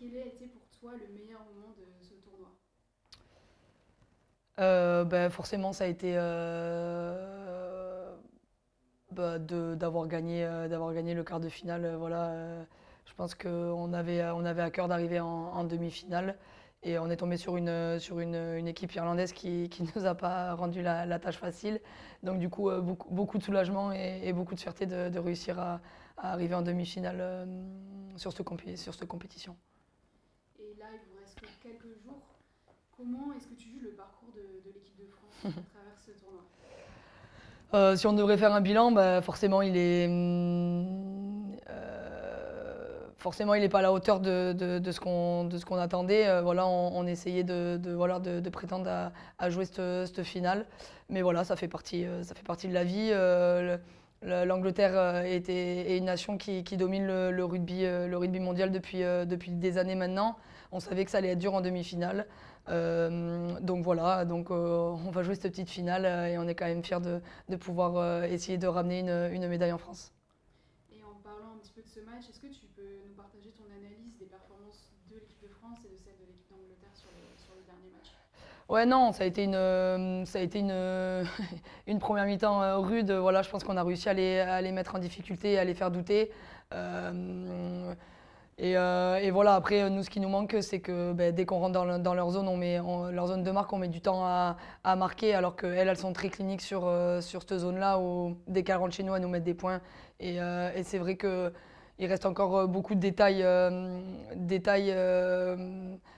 quel a été pour toi le meilleur moment de ce tournoi? Forcément, ça a été d'avoir gagné le quart de finale. Voilà, je pense on avait à cœur d'arriver en demi-finale et on est tombé sur une équipe irlandaise qui nous a pas rendu la tâche facile. Donc du coup, beaucoup de soulagement et beaucoup de fierté de réussir à arriver en demi-finale sur cette compétition. Et là, il vous reste que quelques jours. Comment est-ce que tu juges le parcours de l'équipe de France à travers ce tournoi? Si on devrait faire un bilan, forcément forcément il est pas à la hauteur de ce qu'on attendait. Voilà, on essayait voilà, de prétendre à jouer cette finale, mais voilà, ça fait partie de la vie. L'Angleterre est une nation qui domine le rugby mondial depuis des années maintenant. On savait que ça allait être dur en demi-finale. Donc voilà, on va jouer cette petite finale et on est quand même fiers de pouvoir essayer de ramener une médaille en France. Et en parlant un petit peu de ce match, est-ce que tu peux nous partager ton analyse des performances de l'équipe de France et de celle de l'équipe d'Angleterre sur le dernier match? Ouais, non, ça a été une première mi-temps rude. Voilà, je pense qu'on a réussi à les mettre en difficulté, à les faire douter. Euh, et voilà, après, nous, ce qui nous manque, c'est que dès qu'on rentre dans leur zone, leur zone de marque, on met du temps à marquer, alors qu'elles, elles sont très cliniques sur cette zone-là, où dès qu'elles rentrent chez nous, elles nous mettent des points. Et c'est vrai qu'il reste encore beaucoup de détails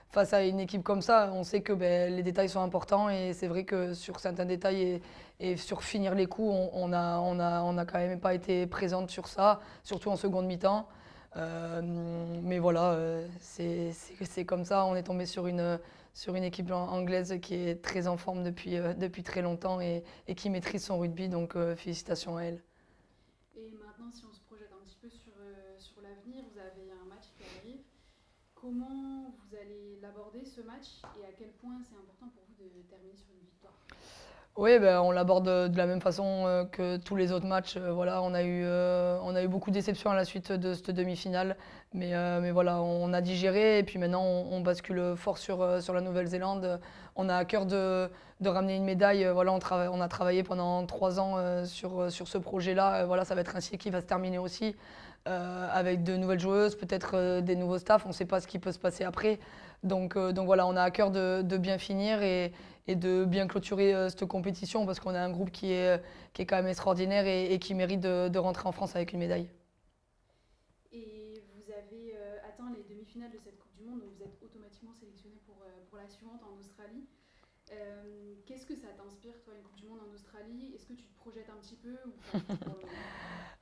face à une équipe comme ça. On sait que les détails sont importants, et c'est vrai que sur certains détails et sur finir les coups, on a quand même pas été présente sur ça, surtout en seconde mi-temps. Mais voilà, c'est comme ça. On est tombé sur une équipe anglaise qui est très en forme depuis très longtemps et qui maîtrise son rugby. Donc félicitations à elle. Et maintenant, si on se projette un petit peu sur l'avenir, vous avez un match qui arrive. Comment vous allez l'aborder ce match et à quel point c'est important pour vous de terminer sur une victoire? Oui, on l'aborde de la même façon que tous les autres matchs. Voilà, on a eu beaucoup de déceptions à la suite de cette demi-finale. Mais voilà, on a digéré et puis maintenant on bascule fort sur la Nouvelle-Zélande. On a à cœur de ramener une médaille. Voilà, on a travaillé pendant 3 ans sur ce projet-là. Voilà, ça va être un cycle qui va se terminer aussi avec de nouvelles joueuses, peut-être des nouveaux staffs. On ne sait pas ce qui peut se passer après. Donc voilà, on a à cœur de bien finir et de bien clôturer cette compétition parce qu'on a un groupe qui est quand même extraordinaire et qui mérite de rentrer en France avec une médaille. Et vous avez atteint les demi-finales de cette Coupe du Monde, donc vous êtes automatiquement sélectionné pour la suivante en Australie. Qu'est-ce que ça t'inspire, toi, une Coupe du Monde en Australie? Est-ce que tu te projettes un petit peu ou pas du tout pour le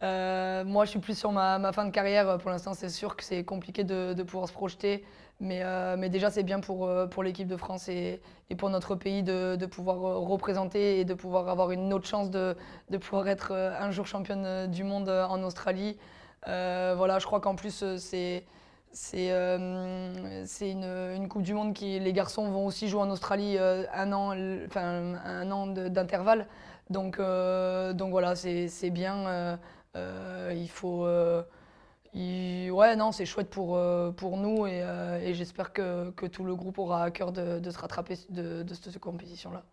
moment? Moi, je suis plus sur ma fin de carrière. Pour l'instant, c'est sûr que c'est compliqué de pouvoir se projeter. Mais déjà, c'est bien pour l'équipe de France et pour notre pays de pouvoir représenter et de pouvoir avoir une autre chance de pouvoir être un jour championne du monde en Australie. Voilà, je crois qu'en plus, c'est une Coupe du Monde qui, les garçons vont aussi jouer en Australie enfin, un an d'intervalle. Donc voilà, c'est bien. Il faut. Ouais, non, c'est chouette pour nous et j'espère que tout le groupe aura à cœur de se rattraper de cette compétition-là.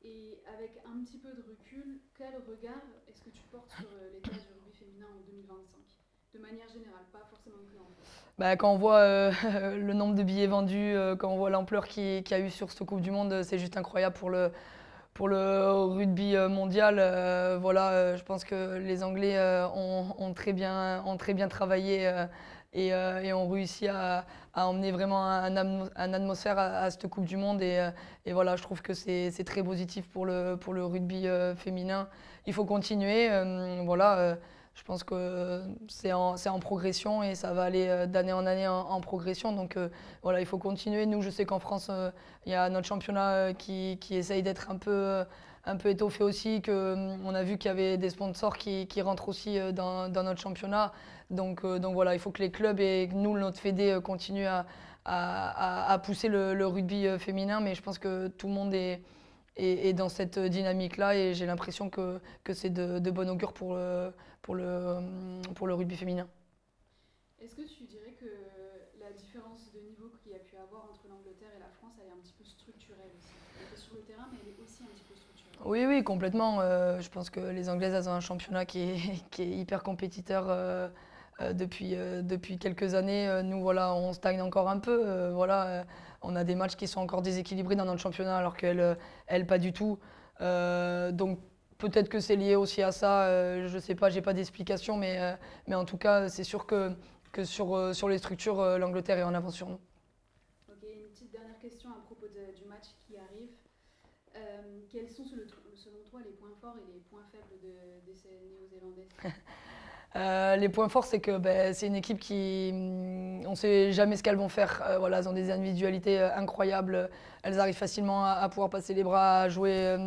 Et avec un petit peu de recul, quel regard est-ce que tu portes sur l'état du rugby féminin en 2025? De manière générale, pas forcément que en France. Quand on voit le nombre de billets vendus, quand on voit l'ampleur qu'il y a eu sur cette Coupe du Monde, c'est juste incroyable pour le rugby mondial. Voilà, je pense que les Anglais ont très bien travaillé et ont réussi à emmener vraiment un atmosphère à cette Coupe du Monde. Et voilà, je trouve que c'est très positif pour le rugby féminin. Il faut continuer. Voilà, je pense que c'est en progression et ça va aller d'année en année en progression. Donc voilà, il faut continuer. Nous, je sais qu'en France, il y a notre championnat qui essaye d'être un peu étoffé aussi, que, on a vu qu'il y avait des sponsors qui rentrent aussi dans notre championnat. Donc voilà, il faut que les clubs et nous, notre fédé, continuent à pousser le rugby féminin. Mais je pense que tout le monde est dans cette dynamique-là et j'ai l'impression que c'est de bon augure pour le rugby féminin. Est-ce que tu dirais que la différence différence de niveau qu'il y a pu avoir entre l'Angleterre et la France, elle est un petit peu structurelle aussi. Elle était sur le terrain, mais elle est aussi un petit peu structurelle. Oui, oui, complètement. Je pense que les Anglaises, elles ont un championnat qui est hyper compétiteur depuis quelques années. Nous, voilà, on stagne encore un peu. On a des matchs qui sont encore déséquilibrés dans notre championnat, alors qu'elles, elles, pas du tout. Donc, peut-être que c'est lié aussi à ça. Je ne sais pas, j'ai pas d'explication, mais en tout cas, c'est sûr que sur les structures, l'Angleterre est en avance sur nous. Ok, une petite dernière question à propos du match qui arrive. Quels sont selon toi les points forts et les points faibles de ces Néo-Zélandaises? Les points forts, c'est que c'est une équipe on ne sait jamais ce qu'elles vont faire. Voilà, elles ont des individualités incroyables. Elles arrivent facilement à pouvoir passer les bras, à jouer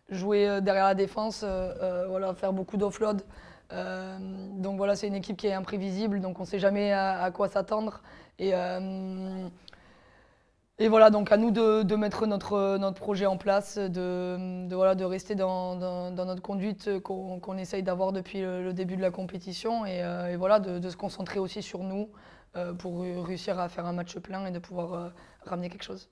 derrière la défense, voilà, faire beaucoup d'offload. Donc voilà, c'est une équipe qui est imprévisible, donc on ne sait jamais à quoi s'attendre. Et voilà, donc à nous de mettre notre projet en place, voilà, de rester dans notre conduite qu'on essaye d'avoir depuis le début de la compétition et voilà, de se concentrer aussi sur nous pour réussir à faire un match plein et de pouvoir ramener quelque chose.